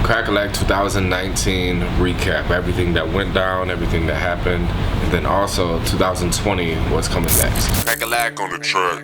Cracka Lack 2019 recap, everything that went down, everything that happened, and then also 2020, what's coming next. Cracka Lack on the track.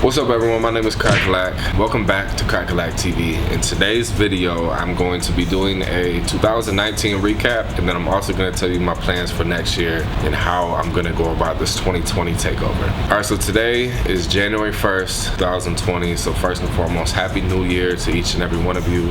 What's up everyone, my name is Cracka Lack. Welcome back to Cracka Lack TV. In today's video, I'm going to be doing a 2019 recap, and then I'm also going to tell you my plans for next year and how I'm going to go about this 2020 takeover. Alright, so today is January 1st, 2020, so first and foremost, Happy New Year to each and every one of you.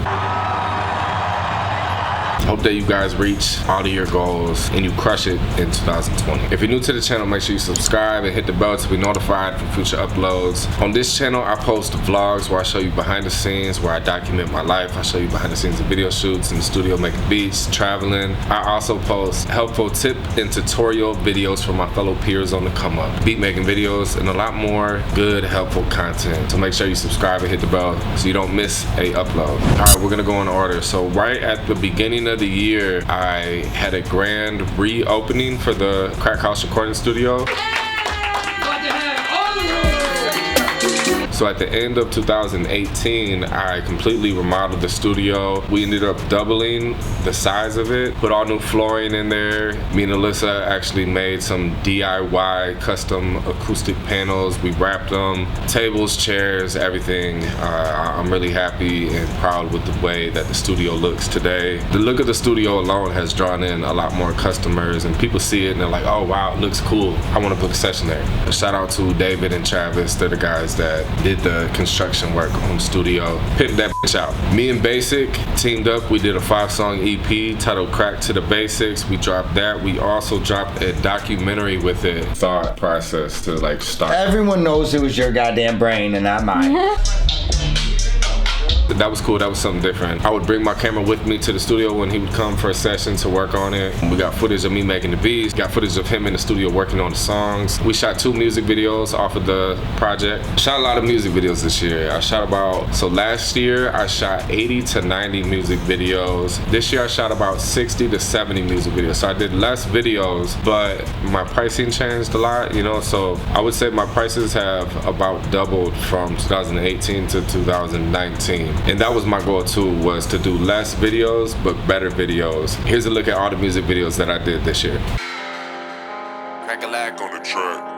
Hope that you guys reach all of your goals and you crush it in 2020. If you're new to the channel, make sure you subscribe and hit the bell to be notified for future uploads. On this channel, I post vlogs where I show you behind the scenes, where I document my life. I show you behind the scenes of video shoots, in the studio making beats, traveling. I also post helpful tip and tutorial videos for my fellow peers on the come up, beat making videos, and a lot more good, helpful content. So make sure you subscribe and hit the bell so you don't miss a upload. All right, we're gonna go in order. So right at the beginning of the year, I had a grand reopening for the Crack House recording studio. So at the end of 2018, I completely remodeled the studio. We ended up doubling the size of it, put all new flooring in there. Me and Alyssa actually made some DIY custom acoustic panels. We wrapped them, tables, chairs, everything. I'm really happy and proud with the way that the studio looks today. The look of the studio alone has drawn in a lot more customers, and people see it and they're like, oh wow, it looks cool. I want to book a session there. A shout out to David and Travis. They're the guys that did the construction work on the studio. Pimped that bitch out. Me and Basic teamed up. We did a 5-song EP titled Crack to the Basics. We dropped that. We also dropped a documentary with it. Thought process to like start. Everyone knows it was your goddamn brain and not mine. That was cool. That was something different. I would bring my camera with me to the studio when he would come for a session to work on it. We got footage of me making the beats, got footage of him in the studio working on the songs. We shot 2 music videos off of the project. Shot a lot of music videos this year. I shot so last year I shot 80 to 90 music videos. This year I shot about 60 to 70 music videos. So I did less videos, but my pricing changed a lot, you know, so I would say my prices have about doubled from 2018 to 2019. And that was my goal too, was to do less videos, but better videos. Here's a look at all the music videos that I did this year. Cracka Lack on the track.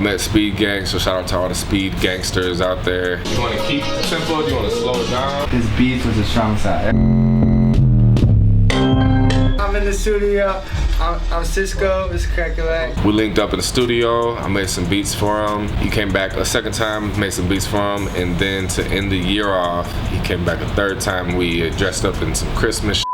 met Speed Gang, so shout out to all the Speed gangsters out there. You want to keep it simple? Do you want to slow it down? His beats was a strong side. I'm in the studio. I'm Cisco. This is Cracka Lack. We linked up in the studio. I made some beats for him. He came back a second time, made some beats for him, and then to end the year off, he came back a third time. We dressed up in some Christmas shit,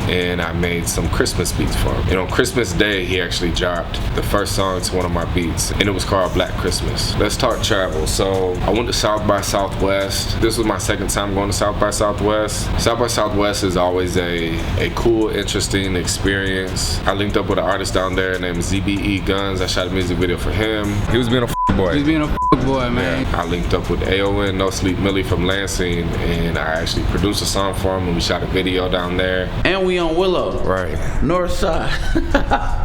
and I made some Christmas beats for him. And on Christmas Day, he actually dropped the first song to one of my beats, and it was called Black Christmas. Let's talk travel. So I went to South by Southwest. This was my second time going to South by Southwest. South by Southwest is always a cool, interesting experience. I linked up with an artist down there named ZBE Guns. I shot a music video for him. He was being a boy. He's being a boy, man. Yeah. I linked up with AON, No Sleep Millie from Lansing, and I actually produced a song for him, and we shot a video down there. And we on Willow. Right. North side.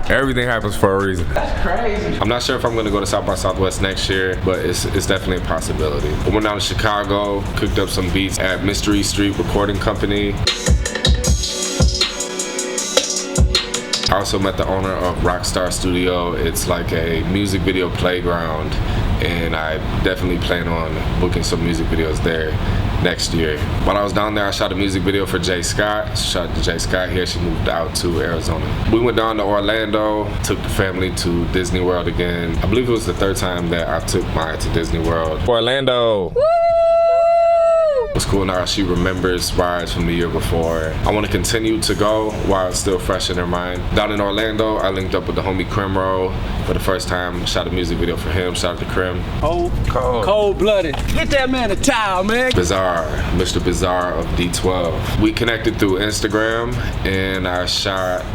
Everything happens for a reason. That's crazy. I'm not sure if I'm gonna go to South by Southwest next year, but it's definitely a possibility. I went down to Chicago, cooked up some beats at Mystery Street Recording Company. I also met the owner of Rockstar Studio. It's like a music video playground, and I definitely plan on booking some music videos there next year. While I was down there, I shot a music video for Jay Scott. Shot to Jay Scott here. She moved out to Arizona. We went down to Orlando, took the family to Disney World again. I believe it was the third time that I took mine to Disney World. Orlando! It's cool now she remembers rides from the year before. I want to continue to go while it's still fresh in her mind. Down in Orlando, I linked up with the homie Crimro for the first time. Shot a music video for him. Shout out to Crim. Oh, cold-blooded. Get that man a towel, man. Bizarre, Mr. Bizarre of D12. We connected through Instagram, and I shot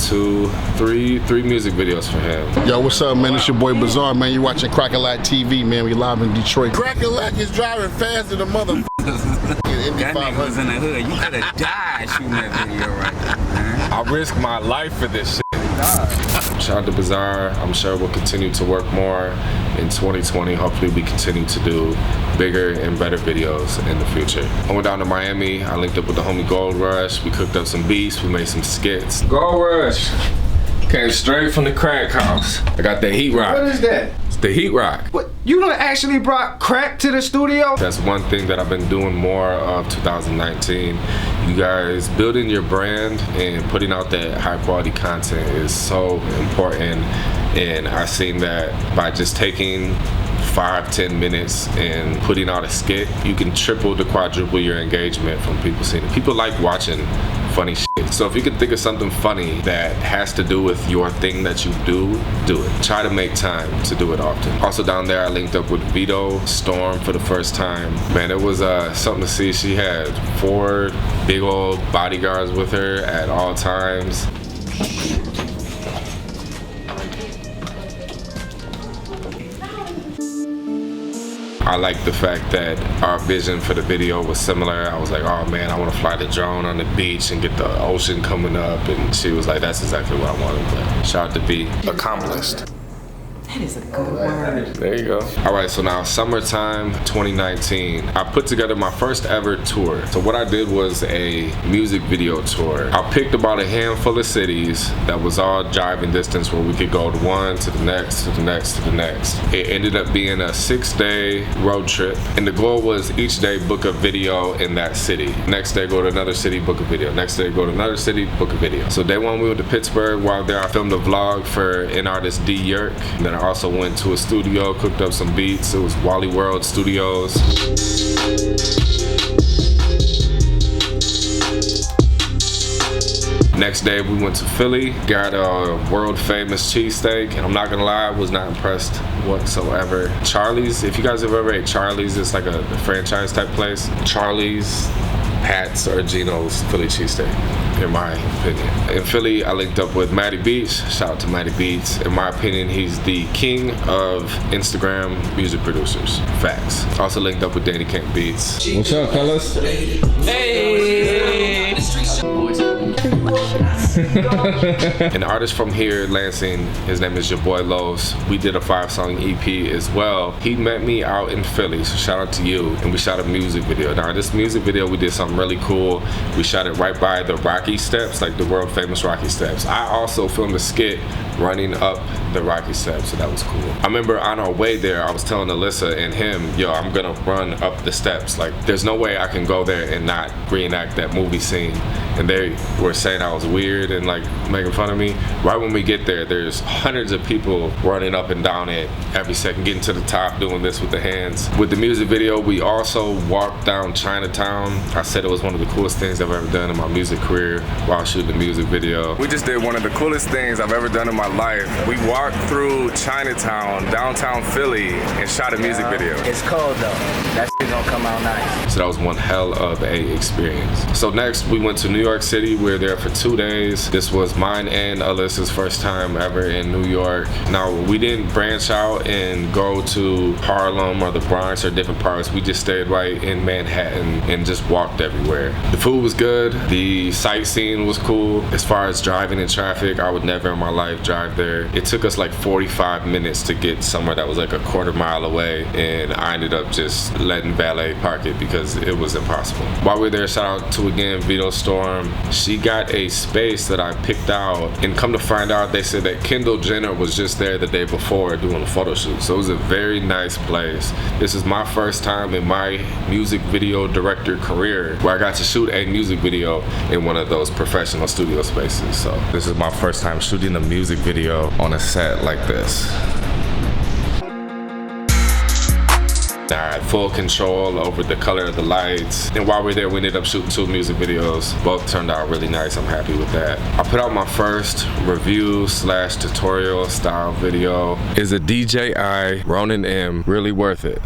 three music videos for him. Yo, what's up, man? It's your boy Bizarre, man. You watching Cracka Lack TV, man. We live in Detroit. Cracka Lack is driving faster than mother. That nigga was in the hood. You could have died shooting that video right there, man. I risked my life for this shit. Shout out to Bizarre. I'm sure we'll continue to work more in 2020. Hopefully we continue to do bigger and better videos in the future. I went down to Miami. I linked up with the homie Gold Rush. We cooked up some beats. We made some skits. Gold Rush came straight from the crack house. I got the heat rock. What is that? It's the heat rock. What? You done actually brought crack to the studio? That's one thing that I've been doing more of 2019. You guys, building your brand and putting out that high quality content is so important. And I've seen that by just taking 5-10 minutes and putting out a skit, you can triple to quadruple your engagement from people seeing it. People like watching funny shit. So if you can think of something funny that has to do with your thing that you do it. Try to make time to do it often. Also down there, I linked up with Vito Storm for the first time. Man, it was something to see. She had 4 big old bodyguards with her at all times. I like the fact that our vision for the video was similar. I was like, oh man, I want to fly the drone on the beach and get the ocean coming up. And she was like, that's exactly what I wanted. But shout out to B. Accomplished. That is a good word. There you go. All right, so now summertime 2019, I put together my first ever tour. So what I did was a music video tour. I picked about a handful of cities that was all driving distance where we could go to one, to the next, to the next, to the next. It ended up being a 6-day road trip. And the goal was each day book a video in that city. Next day go to another city, book a video. Next day go to another city, book a video. So day one we went to Pittsburgh. While there I filmed a vlog for an artist D Yerk. And then I also went to a studio, cooked up some beats. It was Wally World Studios. Next day we went to Philly, got a world famous cheesesteak, and I'm not gonna lie, I was not impressed whatsoever. Charlie's, if you guys have ever ate Charlie's, it's like a franchise type place. Charlie's, Pat's, or Geno's Philly cheesesteak, in my opinion. In Philly, I linked up with Matty Beats. Shout out to Matty Beats. In my opinion, he's the king of Instagram music producers. Facts. Also linked up with Danny Kent Beats. What's up, fellas? Hey! An artist from here, Lansing, his name is your boy Los. We did a 5-song EP as well. He met me out in Philly, so shout out to you. And we shot a music video. Now this music video, we did something really cool. We shot it right by the Rocky Steps, like the world famous Rocky Steps. I also filmed a skit running up the Rocky Steps, so that was cool. I remember on our way there, I was telling Alyssa and him, yo, I'm gonna run up the steps. Like, there's no way I can go there and not reenact that movie scene. And they were saying I was weird and like making fun of me. Right when we get there, there's hundreds of people running up and down it every second, getting to the top, doing this with the hands. With the music video, we also walked down Chinatown. I said it was one of the coolest things I've ever done in my music career while shooting the music video. We just did one of the coolest things I've ever done in my life. We walked through Chinatown, downtown Philly, and shot a music video. It's cold though. That shit gonna come out nice. So that was one hell of a experience. So next, we went to New York City. We were there for 2 days. This was mine and Alyssa's first time ever in New York. Now, we didn't branch out and go to Harlem or the Bronx or different parts. We just stayed right in Manhattan and just walked everywhere. The food was good. The sightseeing was cool. As far as driving in traffic, I would never in my life drive there. It took us like 45 minutes to get somewhere that was like a quarter mile away, and I ended up just letting valet park it because it was impossible. While we were there, shout out to again Vito Storm. She got a space that I picked out, and come to find out, they said that Kendall Jenner was just there the day before doing a photo shoot. So it was a very nice place. This is my first time in my music video director career where I got to shoot a music video in one of those professional studio spaces. So this is my first time shooting a music video on a set like this. I had full control over the color of the lights, and while we were there, we ended up shooting 2 music videos. Both turned out really nice. I'm happy with that. I put out my first review / tutorial style video. Is a DJI Ronin M really worth it?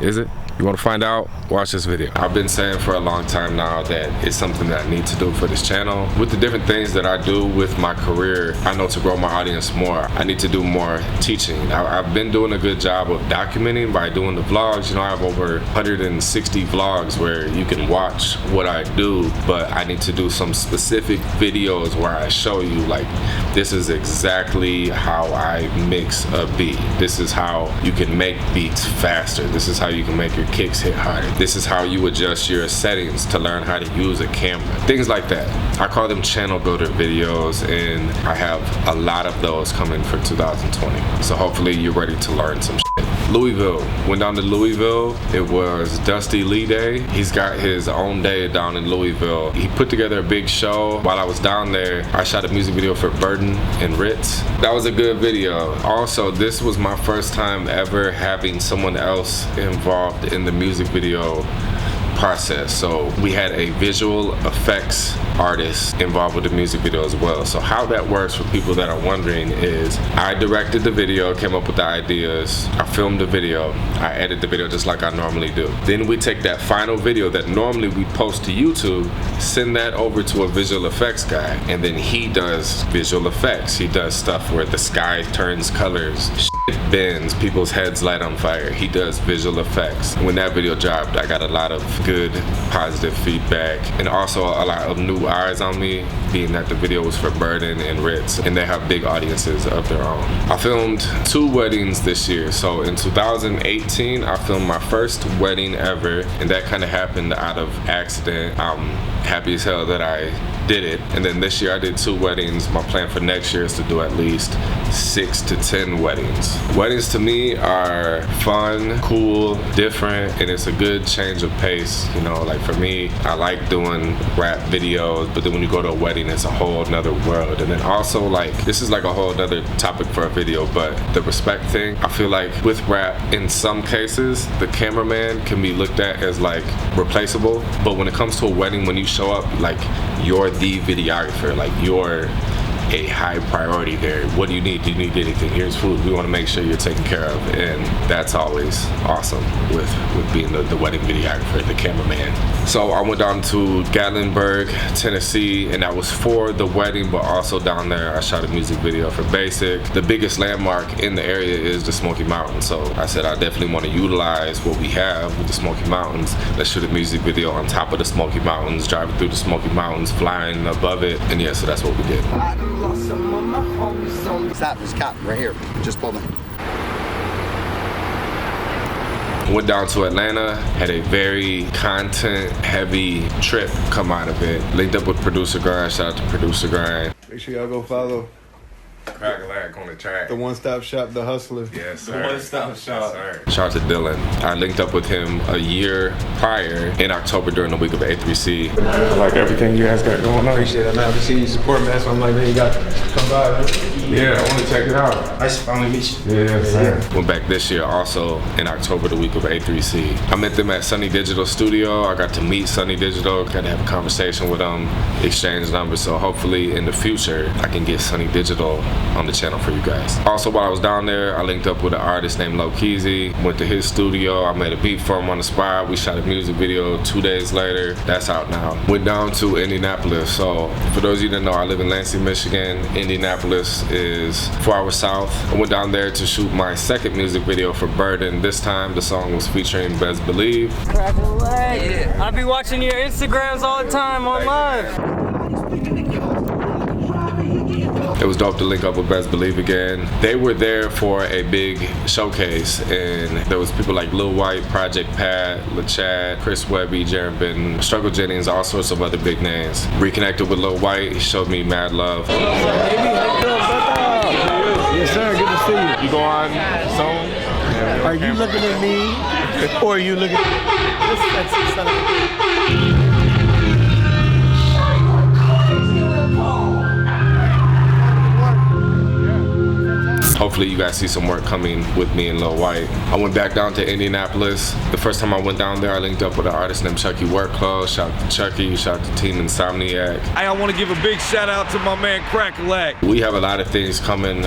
Is it? You want to find out? Watch this video. I've been saying for a long time now that it's something that I need to do for this channel. With the different things that I do with my career, I know to grow my audience more, I need to do more teaching. I've been doing a good job of documenting by doing the vlogs. You know, I have over 160 vlogs where you can watch what I do, but I need to do some specific videos where I show you, like, this is exactly how I mix a beat. This is how you can make beats faster. This is how you can make your kicks hit harder. This is how you adjust your settings to learn how to use a camera. Things like that. I call them channel builder videos, and I have a lot of those coming for 2020. So hopefully you're ready to learn some shit. Louisville. Went down to Louisville. It was Dusty Lee Day. He's got his own day down in Louisville. He put together a big show. While I was down there, I shot a music video for Burden and Ritz. That was a good video. Also, this was my first time ever having someone else involved in the music video process. So we had a visual effects artist involved with the music video as well. So how that works for people that are wondering is I directed the video, came up with the ideas, I filmed the video, I edit the video just like I normally do. Then we take that final video that normally we post to YouTube, send that over to a visual effects guy, and then he does visual effects. He does stuff where the sky turns colors, shit bends, people's heads light on fire. He does visual effects. When that video dropped, I got a lot of good positive feedback, and also a lot of new eyes on me, being that the video was for Burden and Ritz, and they have big audiences of their own. I filmed 2 weddings this year. So in 2018, I filmed my first wedding ever, and that kind of happened out of accident. I'm happy as hell that I did it. And then this year I did 2 weddings. My plan for next year is to do at least 6 to 10 weddings. Weddings to me are fun, cool, different, and it's a good change of pace. You know, like for me, I like doing rap videos, but then when you go to a wedding, it's a whole nother world. And then also, like, this is like a whole other topic for a video, but the respect thing, I feel like with rap, in some cases, the cameraman can be looked at as like replaceable, but when it comes to a wedding, when you show up, like, you're the videographer, like you're a high priority there. What do you need? Do you need anything? Here's food. We want to make sure you're taken care of, and that's always awesome with being the wedding videographer, the cameraman. So I went down to Gatlinburg, Tennessee, and that was for the wedding, but also down there I shot a music video for Basic. The biggest landmark in the area is the Smoky Mountains, so I said I definitely want to utilize what we have with the Smoky Mountains. Let's shoot a music video on top of the Smoky Mountains, driving through the Smoky Mountains, flying above it, and yeah, so that's what we did. Stop, this cop right here. Just pulled in. Went down to Atlanta, had a very content-heavy trip come out of it. Linked up with Producer Grind, shout out to Producer Grind. Make sure y'all go follow Cracka Lack on the track. the one-stop shop, The Hustler. Yes, sir. The one-stop shop. Yes, sir. Shout out to Dylan. I linked up with him a year prior in October during the week of A3C. I like everything you guys got going on. Appreciate it, man. I've seen you support, man. So I'm like, man, you got to come by. Yeah, I want to check it out. Nice to finally meet you. Yeah, sir. Went back this year also in October, the week of A3C. I met them at Sunny Digital Studio. I got to meet Sunny Digital, got to have a conversation with them, exchange numbers. So hopefully in the future, I can get Sunny Digital on the channel for you guys. Also, while I was down there, I linked up with an artist named Lokeezy. Went to his studio. I made a beat for him on the spot. We shot a music video 2 days later. That's out now. Went down to Indianapolis. So for those of you that know, I live in Lansing, Michigan. Indianapolis is 4 hours south. I went down there to shoot my second music video for Burden. This time the song was featuring Best Believe. Cracka Lack. Yeah. I be watching your Instagrams all the time on live. It was dope to link up with Best Believe again. They were there for a big showcase, and there was people like Lil White, Project Pat, LaChad, Chris Webby, Jaron Benton, Struggle Jennings, all sorts of other big names. Reconnected with Lil White, he showed me mad love. Yes, sir. Good to see you. You go on soon? Are you looking at me, or are you looking at this sexy son of a Hopefully you guys see some work coming with me and Lil White. I went back down to Indianapolis. The first time I went down there, I linked up with an artist named Chucky Workclothes. Shout out to Chucky, shout out to Team Insomniac. I want to give a big shout out to my man Cracka Lack. We have a lot of things coming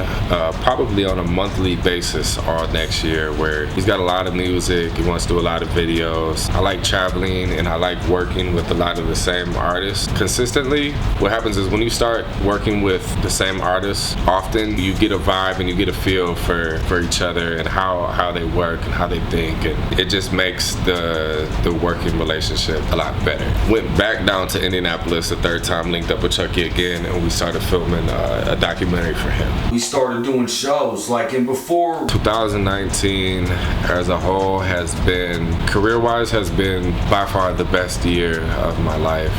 probably on a monthly basis all next year, where he's got a lot of music, he wants to do a lot of videos. I like traveling and I like working with a lot of the same artists consistently. What happens is when you start working with the same artists, often you get a vibe and you get a feel for each other and how they work and how they think, and it just makes the working relationship a lot better. Went back down to Indianapolis the third time, linked up with Chucky again, and we started filming a documentary for him. We started doing shows like in before. 2019 as a whole has been, career-wise, has been by far the best year of my life.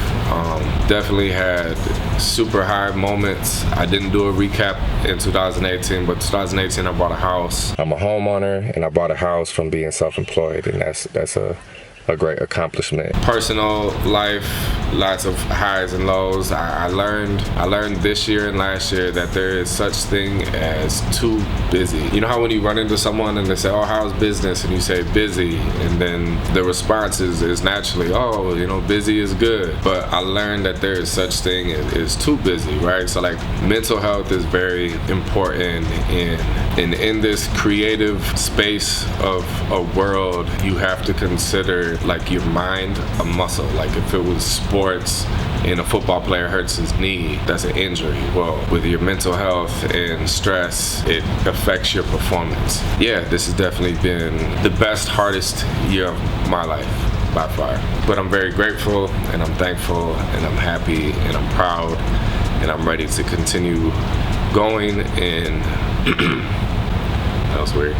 Definitely had super high moments. I didn't do a recap in 2018, but 2018 I bought a house. I'm a homeowner and I bought a house from being self-employed, and that's a great accomplishment. Personal life, lots of highs and lows. I learned this year and last year that there is such thing as too busy. You know how when you run into someone and they say, oh, how's business? And you say busy, and then the response is naturally, oh, you know, busy is good. But I learned that there is such thing as too busy, right? So like mental health is very important in this creative space of a world. You have to consider like your mind a muscle. Like if it was sports and a football player hurts his knee, that's an injury. Well, with your mental health and stress, it affects your performance. Yeah, this has definitely been the best, hardest year of my life by far. But I'm very grateful and I'm thankful and I'm happy and I'm proud and I'm ready to continue going, and that was weird.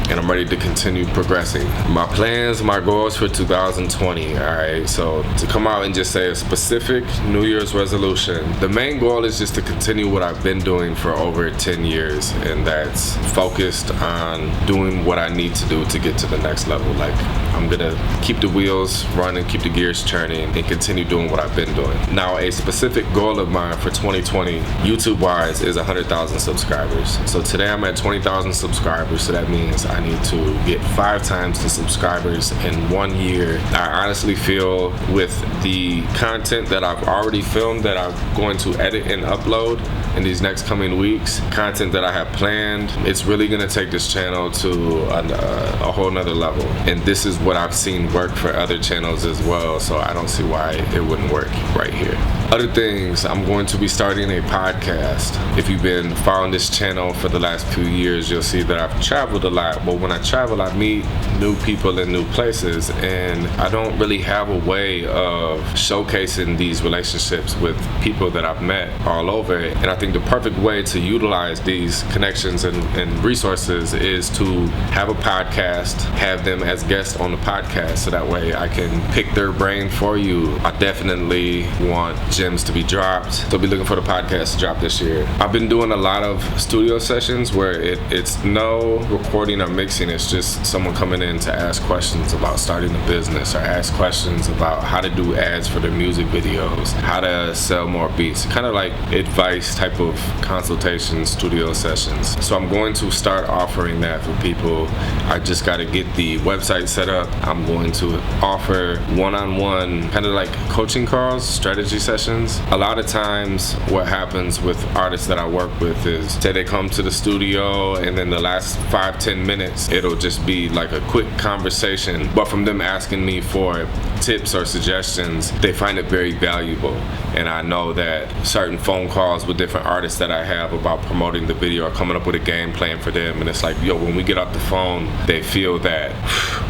And I'm ready to continue progressing. My plans, my goals for 2020, all right? So to come out and just say a specific New Year's resolution, the main goal is just to continue what I've been doing for over 10 years, and that's focused on doing what I need to do to get to the next level. Like, I'm gonna keep the wheels running, keep the gears turning, and continue doing what I've been doing. Now, a specific goal of mine for 2020, YouTube-wise, is 100,000 subscribers. So today I'm at 20,000 subscribers, so that means I I need to get 5 times the subscribers in 1 year. I honestly feel with the content that I've already filmed that I'm going to edit and upload in these next coming weeks, content that I have planned, it's really gonna take this channel to a whole nother level. And this is what I've seen work for other channels as well, so I don't see why it wouldn't work right here. Other things, I'm going to be starting a podcast. If you've been following this channel for the last few years, you'll see that I've traveled a lot. But when I travel, I meet new people in new places, and I don't really have a way of showcasing these relationships with people that I've met all over. And I think the perfect way to utilize these connections and resources is to have a podcast, have them as guests on the podcast, so that way I can pick their brain for you. I definitely want gems to be dropped, so be looking for the podcast to drop this year. I've been doing a lot of studio sessions where it's no recording or mixing, it's just someone coming in to ask questions about starting a business or ask questions about how to do ads for their music videos, how to sell more beats, kind of like advice type of consultation studio sessions. So I'm going to start offering that for people. I just got to get the website set up. I'm going to offer one-on-one kind of like coaching calls, strategy sessions. A lot of times what happens with artists that I work with is, say they come to the studio and then the last 5-10 minutes it'll just be like a quick conversation, but from them asking me for tips or suggestions, they find it very valuable. And I know that certain phone calls with different artists that I have about promoting the video or coming up with a game plan for them, and it's like, yo, when we get off the phone, they feel that,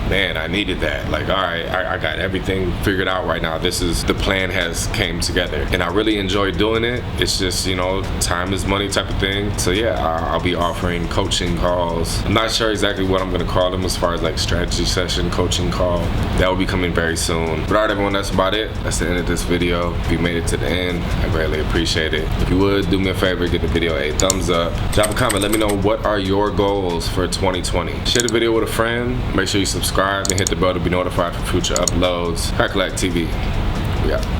man, I needed that. Like, all right, I got everything figured out right now. This is, the plan has came together. And I really enjoy doing it. It's just, you know, time is money type of thing. So yeah, I'll be offering coaching calls. I'm not sure exactly what I'm gonna call them as far as like strategy session, coaching call. That will be coming very soon. But all right, everyone, that's about it. That's the end of this video. If you made it to the end, I greatly appreciate it. If you would, do me a favor, give the video a thumbs up. Drop a comment, let me know what are your goals for 2020. Share the video with a friend. Make sure you subscribe and hit the bell to be notified for future uploads. Cracka Lack TV. We out.